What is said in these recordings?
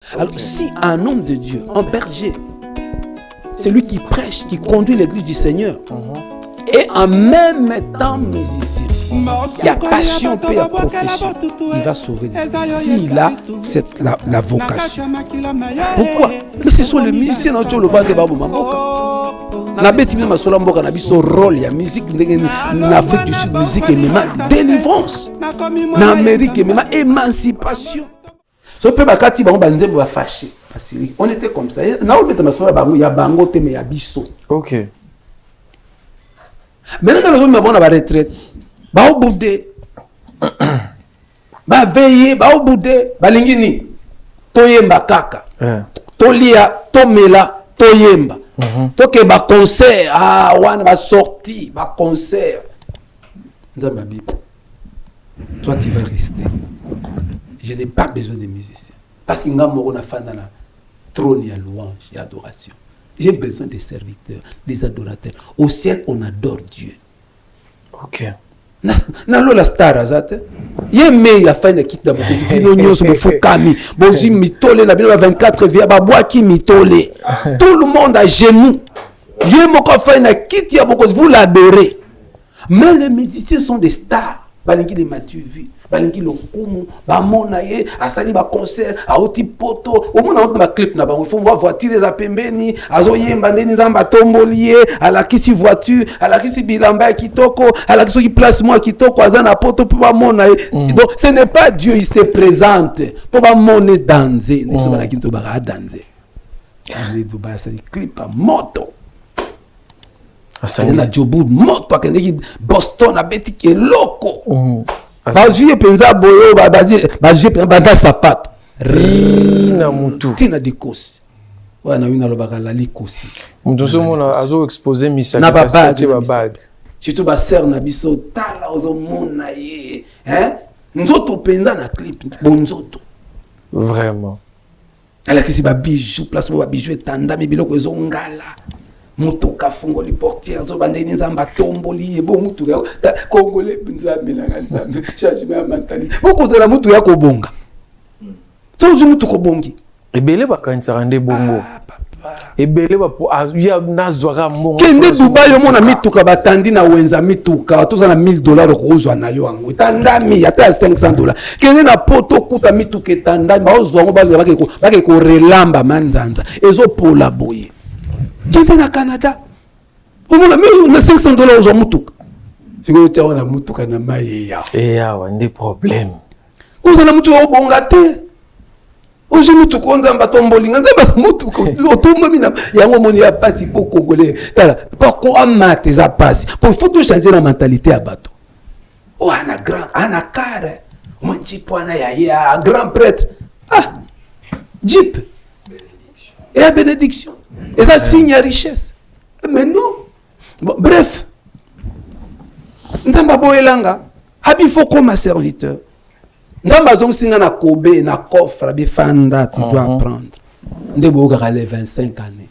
Alors si un homme de Dieu, un berger, c'est lui qui prêche, qui conduit l'église du Seigneur, et en même temps musicien, il y a passion, il y a profession, il va sauver les vies. S'il a la vocation. Pourquoi? Mais ce sont les musiciens dans le bas de Babou Mamboka. Na beti mina masola mboka na biso rôle ya musique na Afrique du Sud, musique et même délivrance. Na Amérique et même émancipation. So pe bakati bango banzembo ba fâché. On était comme ça. Na on mettait masola bango ya bango te mais ya biso. OK. Maintenant les hommes ba retraite. Ba au boudé. Ba veiller, ba au boudé, ba lingini. Toyemba kaka. Tolia, tomela, toyemba. Donc ba concert, wana ba sortie, ba concert. Nzamba Bible. Toi tu vas rester. Je n'ai pas besoin de musiciens. Parce que nga moko na fanda na trône ya louange et adoration. J'ai besoin des serviteurs, des adorateurs. Au ciel, on adore Dieu. OK. Na lola star azate. Ye me ya fa na kita bo bino nyoso bo fukami. Bozi mitole na bino 24 via ba boaki mitole. Tout le monde à genoux. Ye moko fa na kiti ya boko vous l'adorez. Mais les musiciens sont des stars. Balingi les matuvi, balingi le kumu, ba mona ye, asali ba concert, a oti poto, au mona on ba clip na ba, il faut voir voiture za pembeni, azo yemba ndeni zamba tombolier, ala kisi voiture, ala kisi bilamba kitoko, ala kisi qui place moi kitoko azana poto pour ba mona ye. Donc ce n'est pas Dieu, il se présente pour ba mona danser, ne so ba kinto ba danser. Ali do ba sa clip a moto. Na Joboud moto akendeki Boston abeti ke loko. Bajuye penza boyo bajuye penza sapato. Tina mutu. Tina dikosi. Wana wina lobaka lali kosi. Mutu somona azo exposer misaki na babag. Surtout ba sœur na biso tala ozo mona ye. Nzoto penza na clip bonzoto. Vraiment. Ala kisi ba bijou place ba bijou etanda mi biloko ezo ngala. Mutuka fungoli portière zo bandeni nzamba tomboli ebo mutuka kongole nzambe na nzambe changement mentali boko zela mutu ya kobonga so zo mutu kobongi ebele bakanisa rande bongo ebele ba ya nazwaka mbongo kende Dubai yo mona mituka batandi na wenza mituka toza na $1000 kozwa na yo ango tandami ata $500 kende na poto kuta mituka etandami bazwa ngo bake ko relamba manzanza ezo pola boye. J'étais au Canada. On a mis $500 aux moutouks. Si vous avez un moutouka na maïa. Et ya, on a des problèmes. Vous avez un moutouka au bongate. Vous avez un moutouka au nzambatomboli. Vous avez un moutouka au tombomina. Il y a un moment où il y a pas si pour Congolais. Pourquoi amate ça passe? Pour il faut tout changer la mentalité à bateau. Oh, un grand, un carré. On m'a dit pour un grand prêtre. Ah, Jeep. Et la bénédiction. Et ça signe la richesse. Mais non. Bon, bref. Nzamba boelanga. Habi faut comme un serviteur. Nzamba zong singa na kobe, na coffre, bi fanda, tu dois apprendre. Ndebo gale 25 années.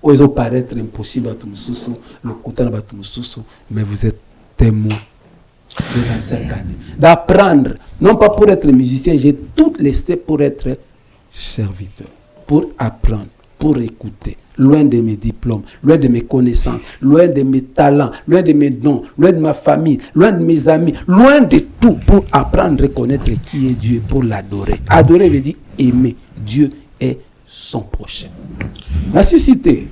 Où ils ont paraître impossible à tout mususu, le kutana ba tout mususu, mais vous êtes témoin de 25 années. D'apprendre, non pas pour être musicien, j'ai tout laissé pour être serviteur, pour apprendre, pour écouter. Loin de mes diplômes, loin de mes connaissances, loin de mes talents, loin de mes dons, loin de ma famille, loin de mes amis, loin de tout pour apprendre à reconnaître qui est Dieu, pour l'adorer. Adorer veut dire aimer. Dieu est son prochain. La cité.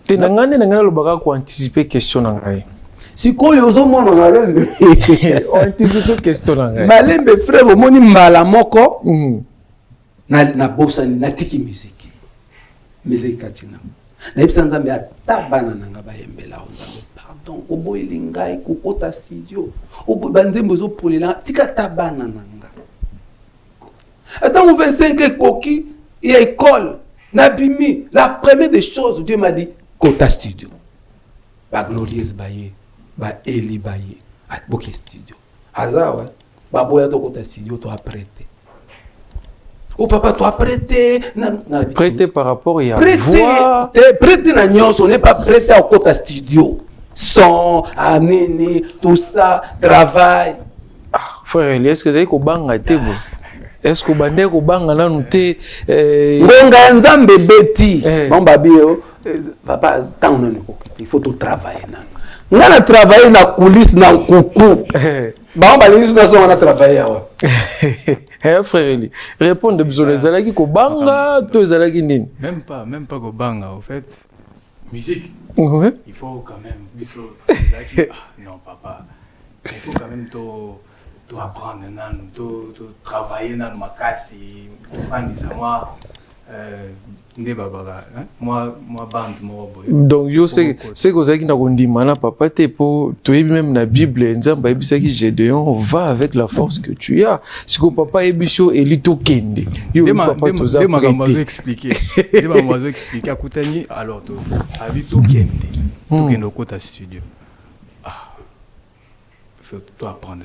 Tu n'as pas anticiper question nangai. Si quoi yozo mona malembe. Anticiper question nangai. Malembe frère au moni malamoko. Na bossa na tiki musique. Musique katina. Na ibisa nzambe atabana nanga bayembela nzambe. Pardon, obo elingai kokota studio. Obo banzembo zo polela tika tabana nanga. Attends, 25 ekoki et école na bimi la première des choses Dieu m'a dit kota studio. Ba glorieuse baye, ba Eli baye, at boke studio. Azawa, ba boya to kota studio to apprêter. Oh papa, toi prêté. Prêté par rapport à voix. Prêté na nyonso, on n'est pas prêté au côté studio. Son, anéné, tout ça, travail. Ah, frère, est-ce que vous avez qu'au bang à table? est-ce que bande ko banga na nuté ngonga nzambe beti bon babio papa tant non il faut tout travailler na na travailler na coulisse na kuku ba les on a travaillé frère Eli répondre de besoin les alaki ko banga to ezalaki nini même pas ko banga au fait musique il faut quand même non papa il faut quand même to apprendre to travailler dans ma casse to fandi ça moi bande moi donc yo c'est que ça qui n'a kondima na papa te po to même na bible nzamba ebisa ki Gédéon va avec la force que tu as si ko papa ebisho elito kende yo papa to za expliquer akutani alors to habito kende to kende kota studio faut apprendre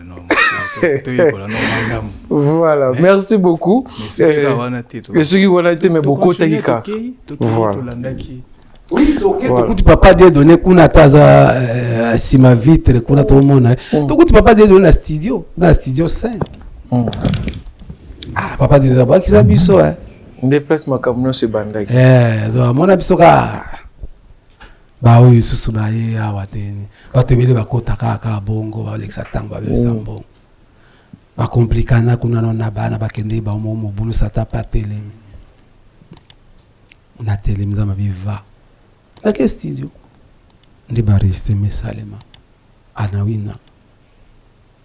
voilà merci beaucoup et ceux qui vont été mais beaucoup takika voilà tokuti papa de donner kuna taza sima vitre kuna to mona tokuti papa de donner na studio 5 papa de ba ki sabiso déplacement comme se bandaki do mona biso ka ba oyo susu na ye awa teni bato ebele bakota kaka bongo balekisa ntango babebisa mbongo bakomplikana kuna na bana bakende baomo mobulusa ta pa telemi na telemi za mabiva nake studio ndi bariste mesalema anawina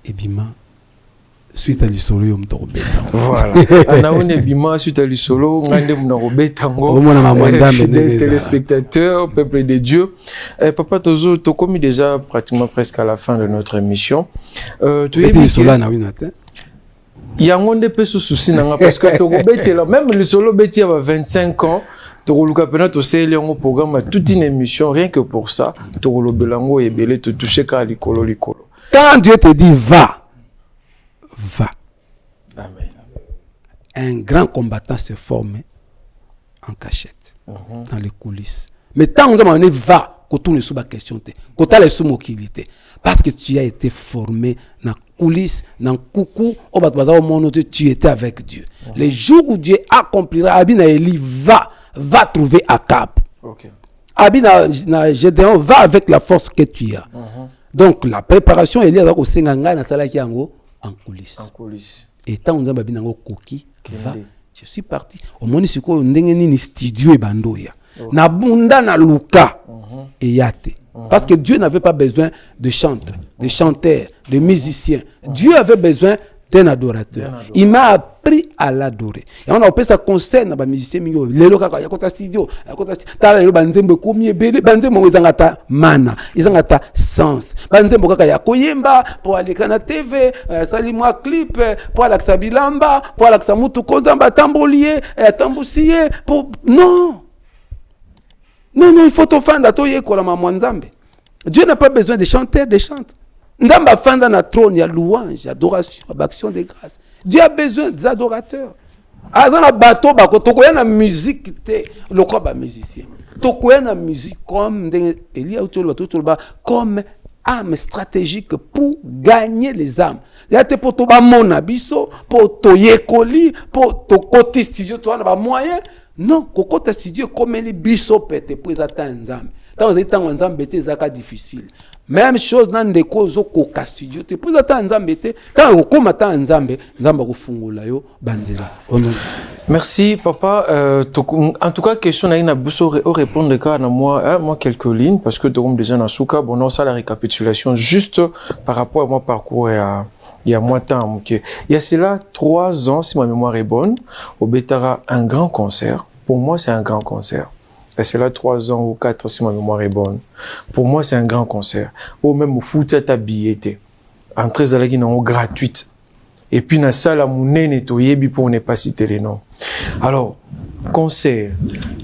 ebima suite à l'isolo yo mto robeta voilà anawina ebima suite à l'isolo ngande mna robeta ngo mona mamandambe des téléspectateurs peuple de Dieu papa tozo to commis déjà pratiquement presque à la fin de notre émission tu es l'isolo anawina te yango nde pe souci nanga parce que to robeta même l'isolo beti à 25 ans to luka pena to sele ngo programme toute une émission rien que pour ça to lobelango ebele to toucher ka likolo quand Dieu te dit va. Amen. Un grand combattant se forme en cachette, dans les coulisses. Mais tant que on va, quand on est sous la question, quand on est sous mobilité, parce que tu as été formé dans les coulisses, dans le coucou, tu étais avec Dieu. Les jours où Dieu accomplira, Abina Eli va trouver Akab. Abina Gédéon va avec la force que tu as. Donc la préparation, elle est là au Senganga, dans la en coulisses. Et tant on a bien un coquille va, je suis parti. Au moins c'est quoi un studio et bandoya. Na bunda na luka et yate. Parce que Dieu n'avait pas besoin de chanteurs, de musiciens. Dieu avait besoin d'un adorateur. Il m'a appris à l'adorer. Et on a appelé ça concert na ba musicien mingo. Lelo kaka ya kota studio, ya kota tala lelo banzembe komi ebele banzembe mo ezangata mana, ezangata sens. Banzembe kaka ya koyemba pour aller kana TV, sali moi clip pour alaksa bilamba, pour alaksa mutu kozamba tambolier, tambusier pour non, il faut t'offendre à toi yekola mwanzambe. Dieu n'a pas besoin de chanteurs, de chantes. Ndamba fanda na trône, il y a louange, adoration, action de grâce. Dieu a besoin des adorateurs. Azana bateau bako tokoya na musique te lokwa ba musicien. Tokoya na musique comme Elia comme arme stratégique pour gagner les âmes. Ya te pour to ba mona biso, pour to yekoli, pour to côté studio to na ba moyen. Non, kokota studio comme les biso pete pour atteindre nzambe. Tant vous êtes en nzambe te zaka difficile. Même chose dans des causes au coca studio. Tu peux attendre Nzambe te. Quand on commence à Nzambe, Nzambe kufungula yo banzela. Merci papa. En tout cas, question na ina buso répondre car na moi quelques lignes parce que comme déjà na souka bon non ça la récapitulation juste par rapport à mon parcours il y a moins de temps. Il y a cela 3 ans si ma mémoire est bonne au Betara un grand concert. Pour moi c'est un grand concert. Et c'est là 3 ans ou 4 si ma mémoire est bonne. Pour moi, c'est un grand concert. Ou même au foot, ta billetté. Entrée à la guinée gratuite. Et puis, na salle à mon to yebi pour ne pas citer les noms. Alors, concert,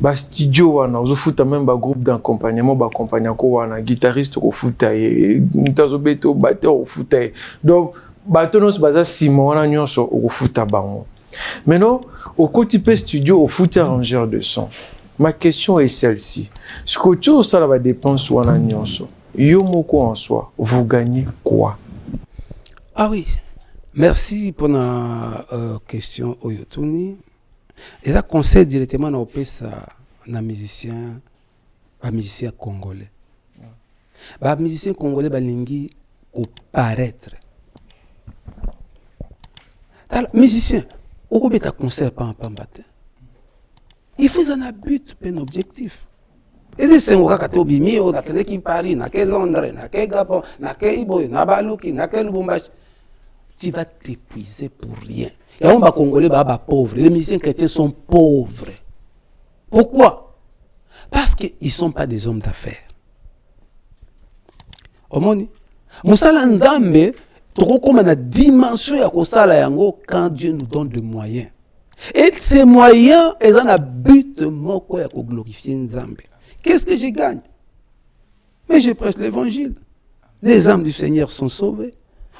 ba studio wana, au foot même ba groupe d'accompagnement, ba accompagnant ko wana, guitariste au foot et ntazo beto batteur au foot. Donc, bateau nos baza Simon wana nyonso au foot bango. Maintenant, au côté studio au foot arrangeur de son. Ma question est celle-ci. Ce que tu as ça va dépendre ou en nyonso. Yo moko en soi, vous gagnez quoi? Ah oui. Merci pour la question Oyotuni. Et ça conseille directement na opesa na musicien congolais. Ba musicien congolais balingi au paraître. Musicien, au beta concert pas matin. Il faut un but, un objectif. Et c'est un gars qui a bimi, on a qui Paris, na quel Londres, na quel Gabon, na quel Ibo, na Balouki, na quel Lubumbashi. Tu vas t'épuiser pour rien. Et on va Congolais, pauvres. Les musiciens chrétiens sont pauvres. Pourquoi? Parce qu'ils ne sont pas des hommes d'affaires. Omoni, Moussala Nzambe, trop comme la dimension ya kosala yango quand Dieu nous donne des moyens. Et ces moyens, ils ont un but moko ya ko glorifier Nzambe. Qu'est-ce que je gagne? Mais je prêche l'évangile. Les âmes du Seigneur sont sauvées.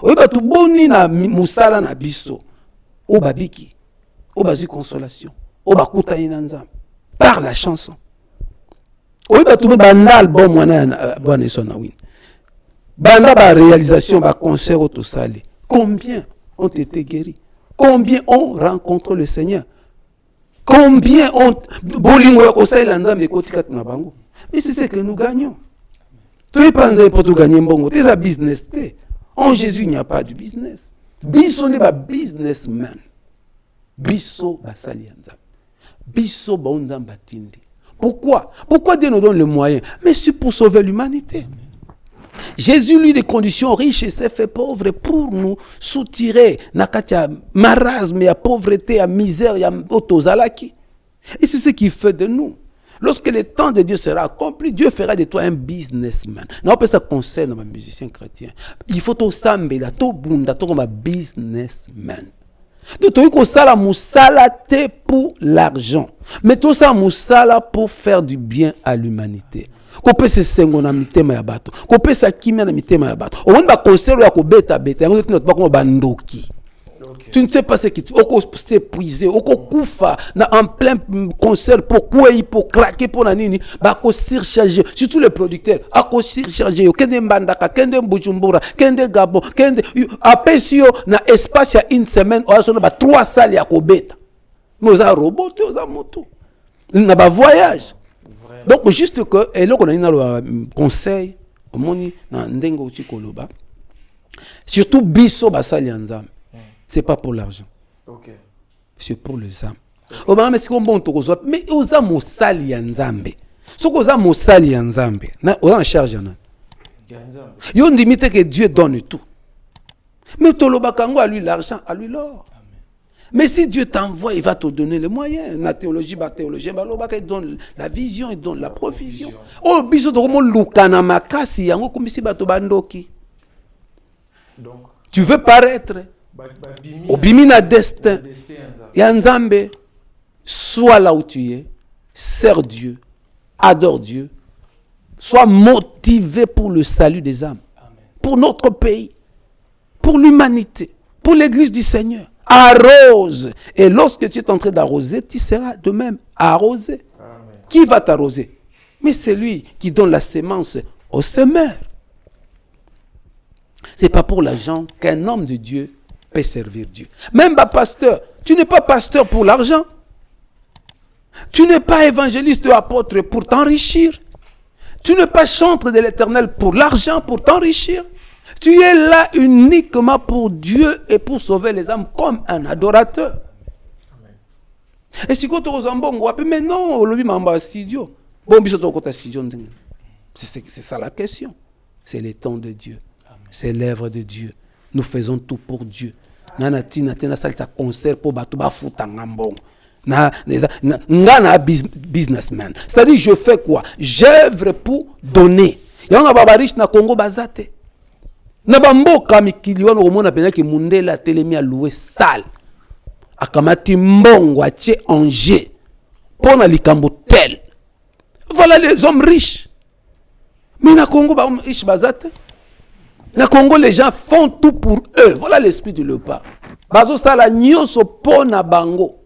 Oui, bah tout boni na Moussala na biso. O babiki. O bazu consolation. O bakuta ina Nzambe. Par la chanson. Oui, bah tout banda album wana bonne sona win. Banda ba réalisation ba concert au salé. Combien ont été guéris? Combien ont rencontré le Seigneur? Combien ont bolingo ya kosala Nzambe kotika na bango? Mais c'est ce que nous gagnons. Tu es pas pour tout gagner bongo. Tu es un business. En Jésus, il n'y a pas de business. Biso n'est pas businessman. Biso ba sali Nzambe. Biso ba Nzambe tindi. Pourquoi? Pourquoi Dieu nous donne le moyen? Mais c'est pour sauver l'humanité. Jésus, lui, des conditions riches, et s'est fait pauvre pour nous soutirer. Nakatia marasme, ya pauvreté, ya misère, ya otozalaki. Et c'est ce qu'il fait de nous. Lorsque le temps de Dieu sera accompli, Dieu fera de toi un businessman. Non, ça concerne les musiciens chrétiens. Il faut tout sambela, tout bunda, tout comme un businessman. Donc, tu as ça la moussala pour l'argent. Mais tout ça moussala pour faire du bien à l'humanité. Kope se sengo na mitema ya bato. Kope sa kimia na mitema ya bato. Au moins ba concert ya ko beta. Yango tu ne pas comme bandoki. Tu ne sais pas ce qui tu oko s'épuiser, oko kufa na en plein concert pourquoi il pour craquer pour na nini ba ko surcharger surtout les producteurs a ko surcharger yo kende mbandaka kende mbujumbura kende Gabon kende apesio na espace ya une semaine o aso na ba 3 salles ya ko beta. Mais za robot za moto. Na ba voyage. Donc juste que et là on a un conseil au moni na ndengo uti koloba surtout biso basali Nzambe c'est pas pour l'argent. OK. C'est pour les âmes. Au mais c'est comme bon to kozwa mais oza mosali Nzambe. Soko oza mosali Nzambe na oza na charge na Nzambe. Yo ndimite que Dieu donne tout. Mais toloba kango à lui l'argent, à lui l'or. Mais si Dieu t'envoie, il va te donner les moyens. La théologie, il donne la vision, il donne la provision. Oh, biso to komo lukana makasi yango kumisi bato bandoki. Donc, tu veux paraître. Obimi na destin. Ya Nzambe, sois là où tu es, sers Dieu, adore Dieu, sois motivé pour le salut des âmes, pour notre pays, pour l'humanité, pour l'église du Seigneur. Arrose. Et lorsque tu es en train d'arroser, tu seras de même arrosé. Amen. Qui va t'arroser? Mais c'est lui qui donne la sémence au semeur. Ce n'est pas pour l'argent qu'un homme de Dieu peut servir Dieu. Même pas pasteur. Tu n'es pas pasteur pour l'argent. Tu n'es pas évangéliste ou apôtre pour t'enrichir. Tu n'es pas chantre de l'Éternel pour l'argent, pour t'enrichir. Tu es là uniquement pour Dieu et pour sauver les âmes comme un adorateur. Amen. Et si tu es mais non, studio. C'est ça la question. C'est le temps de Dieu. Amen. C'est l'œuvre de Dieu. Nous faisons tout pour Dieu. Nana concert pour businessman. C'est-à-dire je fais quoi? J'œuvre pour donner. Il y a un riche na Congo bazate. Nabamboka mikili wana omona pena ki mundela telemi a louer salle akamati mbongo atie Angers pona likambo tel. Voilà les hommes riches. Mais na Congo ba riche bazate. Na Congo les gens font tout pour eux. Voilà l'esprit du léopard. Bazo sala nyonso pona bango.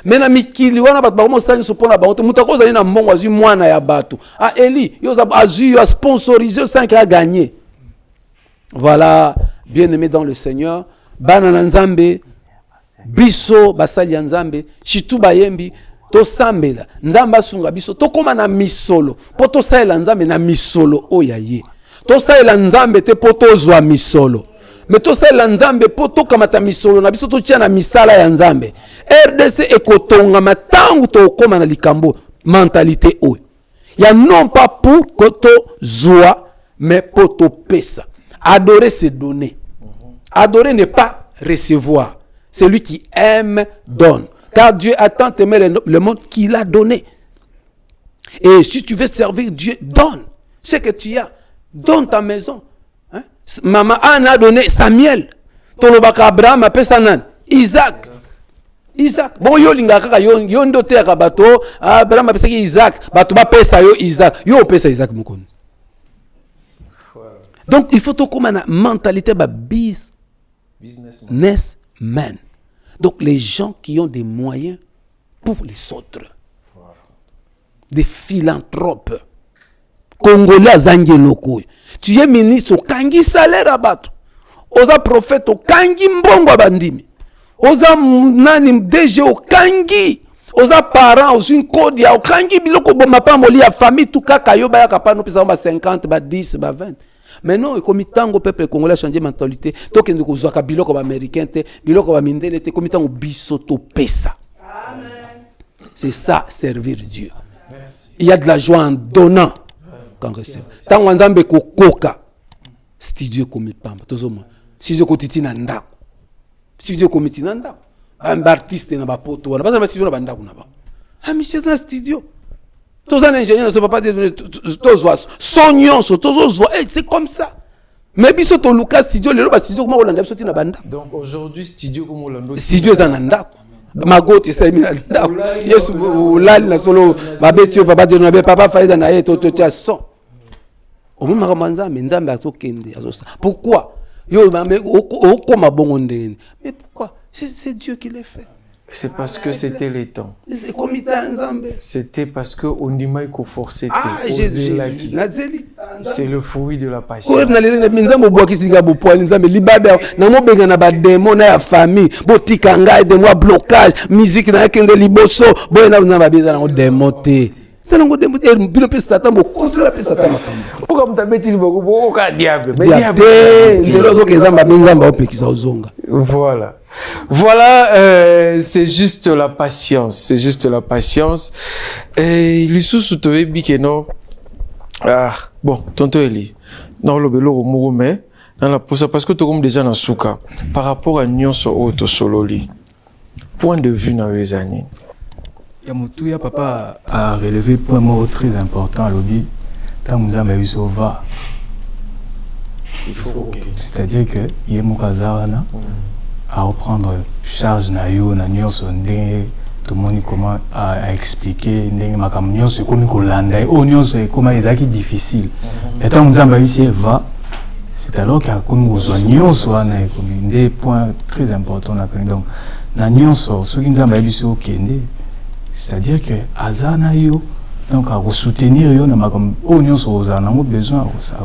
Mais na mikili wana bato ba mo sala nyonso pona bango. Mutako za na mbongo azu mwana ya bato. Ah Eli, yo azu yo sponsorisé 5 à gagner. Voilà, bien-aimés dans le Seigneur, bana na nzambe biso basali ya nzambe chitu bayembi tosambela nzambe asunga biso tokoma na misolo po tosalela nzambe na misolo oya ye tosalela nzambe te po tozwa misolo mais tosalela nzambe po tokamata misolo na biso totia na misala ya nzambe. RDC ekotonga matangu tokoma na likambo mentalité oyo ya non pas pour que tozwa mais pour topesa. Adorer c'est donner, adorer n'est pas recevoir. Celui qui aime donne. Car Dieu a tant aimé le monde qu'il a donné. Et si tu veux servir Dieu, donne ce que tu as. Donne ta maison. Hein? Maman Anne a donné Samuel. Tolobaka Abraham a pesa nan. Isaac. Bon yo linga kaka yo ndote ya bato Abraham a pesa ki Isaac. Bato ba pesa yo Isaac. Yo pesa Isaac mukoni. Donc il faut tout comme une mentalité ba businessman. Donc les gens qui ont des moyens pour les autres. Voilà. Des philanthropes. Congolais zangéloko. Tu es ministre au kangi salaire à bato. Oza prophète au kangi mbongo bandimi. Oza nani DG au kangi. Oza parents au une code ya au kangi biloko boma pamboli ya famille tout kaka yo ba ya kapano pesa ba 50 ba 10 ba 20. Mais non, comme tango peuple congolais a changé mentalité, to kende ko zwa ka biloko ba américain te, biloko ba mindele te, comme tango bisoto pesa. Amen. C'est ça servir Dieu. Merci. Il y a de la joie en donnant quand recevant. Tango nzambe ko koka. Studio komi pamba, tozoma. Studio ko titina ndako. Studio komi titina ndako. Un artiste na ba poto, wana ba studio na ba ndako na ba. Ah monsieur dans studio. Tous les ingénieurs ne sont pas donner tous soignons c'est comme ça. Mais biso to Lucas studio le ba studio comment Hollande sorti na banda. Donc aujourd'hui studio comme Hollande studio dans nanda. Magoti c'est mina nda. Yesu ulali na solo babetio baba de na papa faida na yeto to tia son. Au même manza nzambe azokende azosa. Pourquoi? Yo mais okoma bongo ndeni. Mais pourquoi? C'est Dieu qui l'a fait. C'est parce que c'était les temps. C'était parce que on dit qu'il faut forcer. C'est le fruit de la passion. Musique voilà. Voilà, c'est juste la patience. C'est juste la patience. Et l'issue te dit que non. Ah, bon, tonton Eli. Non, le belo au mais dans la pousse parce que tu comme déjà dans souka par rapport à nyonso auto sololi. Point de vue dans les années. Yamutuya papa a relevé point mot très important à l'obi. Tant nous avons eu sauva. Il faut. C'est-à-dire que yemukazarana. À reprendre charge na yo na nyonso ndenge tout le monde comment à expliquer ndenge makam nyonso comme kolanda o nyonso comment ezaki difficile et tant nzamba ici va c'est alors qu'il y a comme aux nyonso na comme des points très importants na donc na nyonso ce qui nzamba biso kende c'est-à-dire que azana yo donc à soutenir yo na makam o nyonso ozana ngo besoin à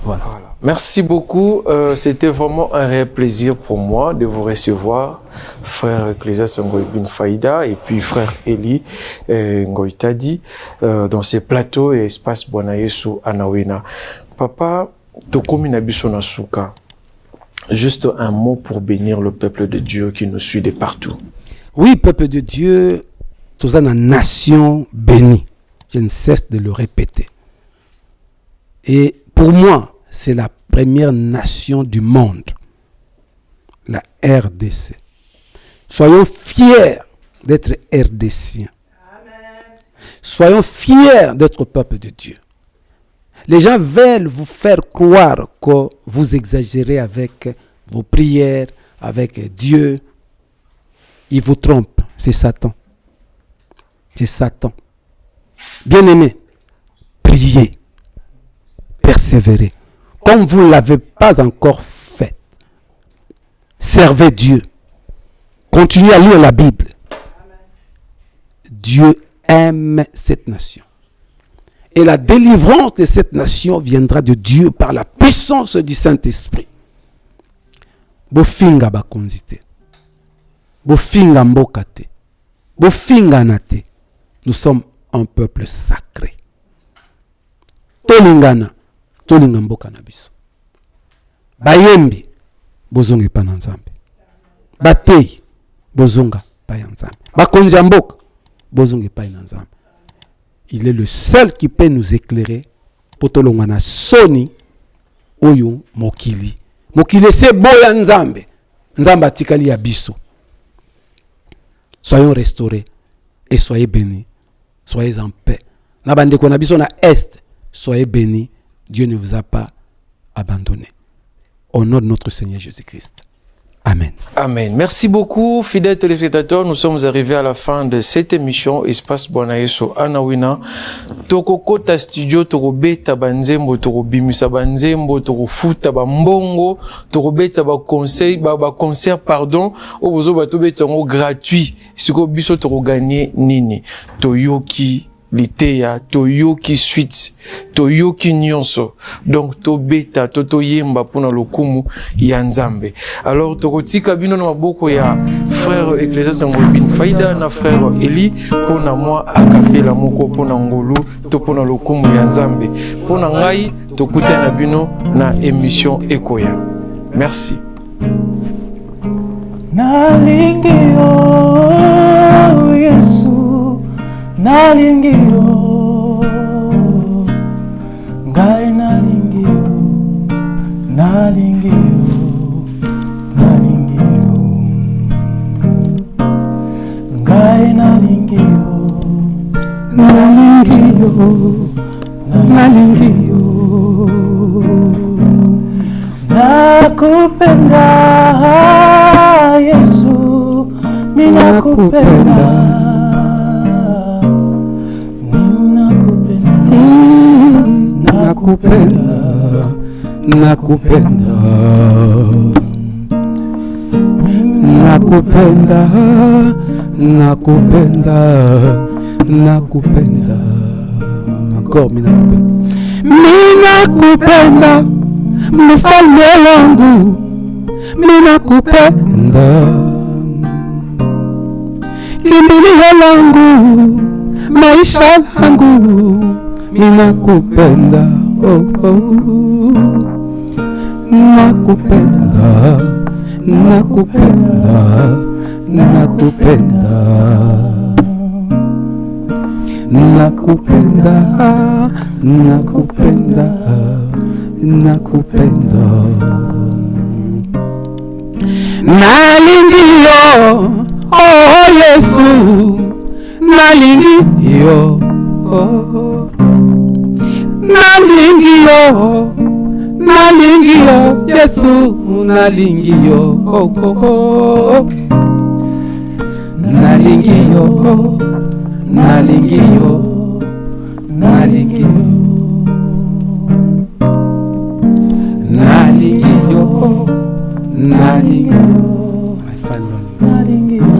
voilà. Merci beaucoup. C'était vraiment un réel plaisir pour moi de vous recevoir, frère Ecclésiaste Ngoy Bin Faïda et puis frère Eli Ngoy Tadi dans ces plateaux et espaces Bonayesu Anawena. Papa, Tokomi Nabiso Nasuka, juste un mot pour bénir le peuple de Dieu qui nous suit de partout. Oui, peuple de Dieu, tous en nation bénie. Je ne cesse de le répéter. Et pour moi, c'est la première nation du monde, la RDC. Soyons fiers d'être RDCiens. Soyons fiers d'être peuple de Dieu. Les gens veulent vous faire croire que vous exagérez avec vos prières, avec Dieu. Ils vous trompent. C'est Satan. C'est Satan. Bien-aimés, priez, persévérez. Comme vous ne l'avez pas encore fait, servez Dieu. Continuez à lire la Bible. Dieu aime cette nation. Et la délivrance de cette nation viendra de Dieu par la puissance du Saint-Esprit. bofinga bakonzi te, bofinga mboka te, bofinga na te. Nous sommes un peuple sacré. Tolingana, tolinga mboka na biso. Bayembi, bozonga pa na Nzambe. Batei, bozonga pa ya Nzambe. Bakonzi ya mboka, bozonga pa na Nzambe. Il est le seul qui peut nous éclairer pour tolonga na soni oyo mokili. Mokili se boya Nzambe. Nzambe atikali ya biso. Soyons restaurés et soyez bénis. Soyez en paix. Na bande ko na biso na est, soyez bénis. Dieu ne vous a pas abandonné. Au nom de notre Seigneur Jésus-Christ. Amen. Amen. Merci beaucoup, fidèles téléspectateurs. Nous sommes arrivés à la fin de cette émission Espace Bonayeso Anawina. Toko kota studio, toko beta banzembo, toko bimisa banzembo, toko futa bambongo, toko beta ba conseil, ba concert pardon, obozo bato beta ngo gratuit. Siko biso toko gagner nini. Toyoki Liteya, toyoki suite, toyoki nyonso. Donc to beta, to yemba pona lokumu ya Nzambe. Alors tokotika bino na maboko ya frère Ecclésias Ngolbin Faida na frère Eli pona moi akapela moko pona ngolu to pona lokumu ya Nzambe. Pona ngai tokutana bino na émission Ekoya. Merci. Nalingi yo Yesu nalingi yo, ngai nalingi yo, nalingi yo, nalingi yo, ngai nalingi yo, nalingi yo, nalingi yo, nakupenda Yesu, minakupenda. Nakupenda, nakupenda, nakupenda, nakupenda, nakupenda. Encore minakupenda, minakupenda, mfalme wangu, minakupenda, kimbilio langu, maisha langu. Minakupenda, oh, oh. Nakupenda, nakupenda, nakupenda, nakupenda, nakupenda, nakupenda. Nalingi yo, oh Yesu, nalingi yo, oh. Nalingi yo, nalingi yo, Yesu, nalingi yo, oh, oh, oh. Nalingi yo, nalingi yo, nalingi yo, nalingi yo, nalingi yo, I find nalingi yo.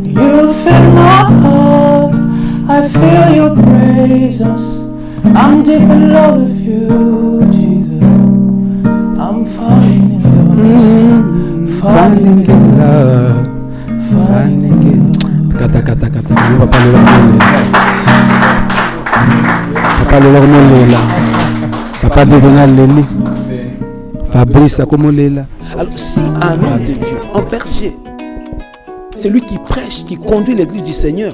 You fill my heart, I feel your presence. I'm deep in love with you, Jesus. I'm falling in love, falling in love, falling in love. Kata kata kata, papa le lela, papa de leli, Fabrice comme lela. Alors si un homme de Dieu, un berger, c'est lui qui prêche, qui conduit l'église du Seigneur.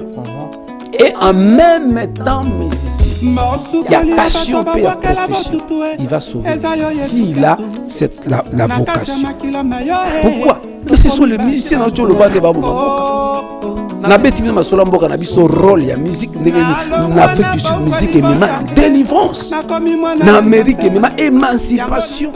Et en même temps musicien, il y a passion, il y a prophétie. Il va sauver. S'il a la vocation. Pourquoi? Mais ce sont les musiciens qui ont le bas de Babou. Nabeti mina masola mboka na biso rôle ya musique na Afrique du Sud, musique et délivrance. Na Amérique et émancipation.